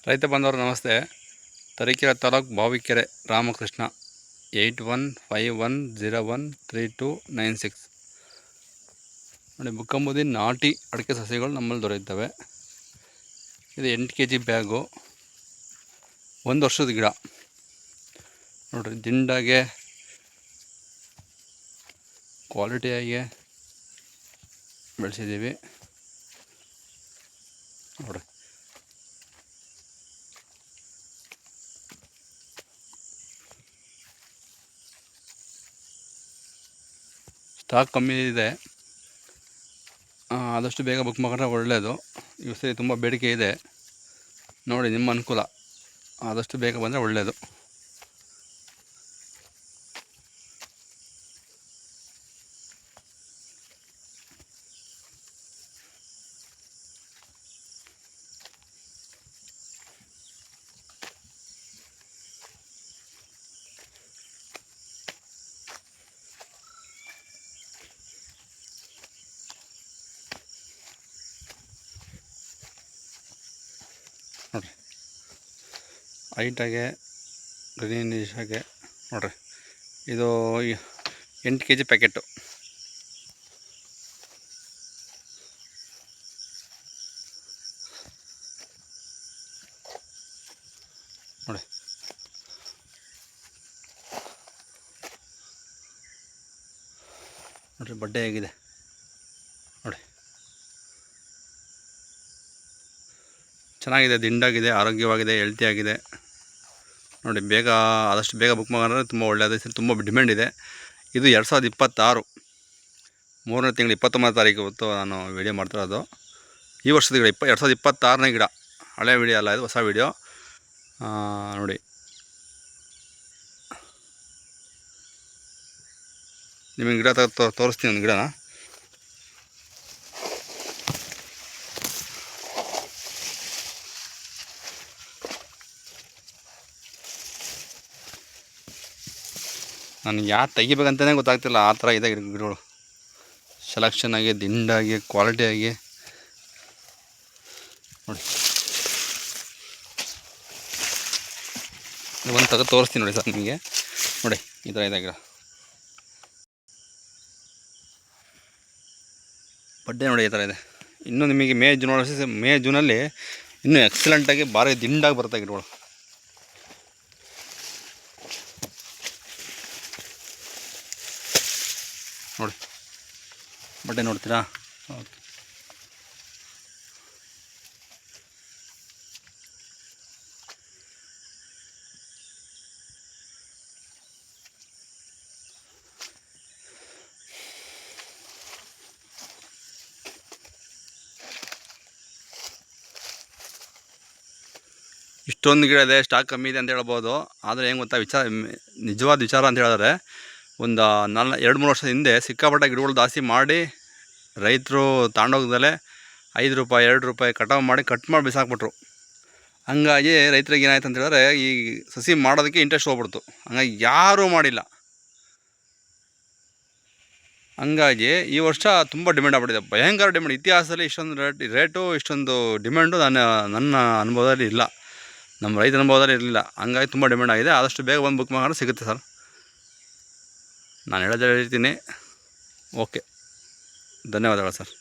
ರೈತ ಬಂದವರು ನಮಸ್ತೆ. ತರೀಕೆರೆ ತಾಲೂಕು ಬಾವಿಕೆರೆ ರಾಮಕೃಷ್ಣ 8151013296 ನೋಡಿ. ಬುಕ್ಕಂಬುದಿ ನಾಟಿ ಅಡಿಕೆ ಸಸಿಗಳು ನಮ್ಮಲ್ಲಿ ದೊರೆಯುತ್ತವೆ. ಇದು 8 kg ಬ್ಯಾಗು, 1 ವರ್ಷದ ಗಿಡ ನೋಡಿರಿ. ದಿಂಡಾಗೆ ಕ್ವಾಲಿಟಿಯಾಗಿ ಬೆಳೆಸಿದ್ದೀವಿ ನೋಡಿರಿ. ಸ್ಟಾಕ್ ಕಮ್ಮಿ ಇದೆ, ಆದಷ್ಟು ಬೇಗ ಬುಕ್ ಮಾಡಿದ್ರೆ ಒಳ್ಳೆಯದು. ಈ ಸರಿ ತುಂಬ ಬೇಡಿಕೆ ಇದೆ ನೋಡಿ. ನಿಮ್ಮ ಅನುಕೂಲ, ಆದಷ್ಟು ಬೇಗ ಬಂದರೆ ಒಳ್ಳೆಯದು. ನೋಡಿರಿ, ಹೈಟಾಗೆ ಗ್ರೀನಿಶಾಗೆ ನೋಡಿರಿ. ಇದು 8 kg ಪ್ಯಾಕೆಟು. ನೋಡಿ, ನೋಡಿರಿ ಬಡ್ಡೆ ಆಗಿದೆ ನೋಡಿ. ಚೆನ್ನಾಗಿದೆ, ದಿಂಡಾಗಿದೆ, ಆರೋಗ್ಯವಾಗಿದೆ, ಹೆಲ್ತಿಯಾಗಿದೆ ನೋಡಿ. ಆದಷ್ಟು ಬೇಗ ಬುಕ್ ಮಾಡಿದ್ರೆ ತುಂಬ ಒಳ್ಳೆಯದು. ತುಂಬ ಡಿಮ್ಯಾಂಡ್ ಇದೆ. ಇದು 2026 3ನೇ ತಿಂಗಳು 29ನೇ ತಾರೀಕು ಹೊತ್ತು ನಾನು ವಿಡಿಯೋ ಮಾಡ್ತಿರೋದು. ಈ ವರ್ಷದ ಗಿಡ 2026ನೇ ಗಿಡ. ಹಳೆ ವಿಡಿಯೋ ಅಲ್ಲ, ಇದು ಹೊಸ ವಿಡಿಯೋ ನೋಡಿ. ನಿಮಗೆ ಗಿಡ ತೋರಿಸ್ತೀನಿ ಒಂದು ಗಿಡನ. ನನಗೆ ಯಾರು ತೆಗಿಬೇಕಂತಲೇ ಗೊತ್ತಾಗ್ತಿಲ್ಲ, ಆ ಥರ ಇದೆ ಗಿಡಗಳು. ಸೆಲೆಕ್ಷನ್ನಾಗಿ, ದಿಂಡಾಗಿ, ಕ್ವಾಲಿಟಿಯಾಗಿ ನೋಡಿ. ಒಂದು ತೆಗೆದು ತೋರಿಸ್ತೀನಿ ನೋಡಿ ಸರ್ ನಿಮಗೆ. ನೋಡಿ ಈ ಥರ ಇದೆ ಗಿಡ. ಬಡ್ಡೆ ನೋಡಿ ಈ ಥರ ಇದೆ. ಇನ್ನೂ ನಿಮಗೆ ಮೇ ಜೂನಲ್ಲಿ ಇನ್ನೂ ಎಕ್ಸಲೆಂಟಾಗಿ ಭಾರಿ ದಿಂಡಾಗಿ ಬರುತ್ತೆ ಗಿಡಗಳು. ನೋಡಿ ಬಡ್ಡೆ ನೋಡ್ತೀರಾ? ಓಕೆ. ಇಷ್ಟೊಂದು ಗಿಡ ಇದೆ, ಸ್ಟಾಕ್ ಕಮ್ಮಿ ಇದೆ ಅಂತ ಹೇಳ್ಬೋದು. ಆದರೆ ಏನು ಗೊತ್ತಾ, ನಿಜವಾದ ವಿಚಾರ ಅಂತ ಹೇಳಿದ್ರೆ, ಒಂದು 2-3 ವರ್ಷದ ಹಿಂದೆ ಸಿಕ್ಕಾಪಟ್ಟೆ ಗಿಡಗಳು ಜಾಸ್ತಿ ಮಾಡಿ ರೈತರು ತಗೊಂಡೋಗ್ದಲೆ ₹5 ₹2 ಕಟಾವು ಮಾಡಿ ಕಟ್ ಮಾಡಿ ಬಿಸಾಕ್ಬಿಟ್ರು. ಹಂಗಾಗಿ ರೈತರಿಗೆ ಏನಾಯ್ತು ಅಂತ ಹೇಳಿದ್ರೆ, ಈ ಸಸಿ ಮಾಡೋದಕ್ಕೆ ಇಂಟ್ರೆಸ್ಟ್ ಹೋಗ್ಬಿಡ್ತು. ಹಂಗಾಗಿ ಯಾರೂ ಮಾಡಿಲ್ಲ. ಹಂಗಾಗಿ ಈ ವರ್ಷ ತುಂಬ ಡಿಮ್ಯಾಂಡ್ ಆಗ್ಬಿಟ್ಟಿದೆ, ಭಯಂಕರ ಡಿಮ್ಯಾಂಡ್. ಇತಿಹಾಸದಲ್ಲಿ ಇಷ್ಟೊಂದು ರೇಟು ಇಷ್ಟೊಂದು ಡಿಮ್ಯಾಂಡು ನನ್ನ ಅನುಭವದಲ್ಲಿ ಇಲ್ಲ, ನಮ್ಮ ರೈತರ ಅನುಭವದಲ್ಲಿ ಇರಲಿಲ್ಲ. ಹಂಗಾಗಿ ತುಂಬ ಡಿಮ್ಯಾಂಡ್ ಆಗಿದೆ. ಆದಷ್ಟು ಬೇಗ ಬಂದು ಬುಕ್ ಮಾಡಿದ್ರೆ ಸಿಗುತ್ತೆ ಸರ್. ನಾನು ಹೇಳ್ತೀನಿ. ಓಕೆ, ಧನ್ಯವಾದಗಳು ಸರ್.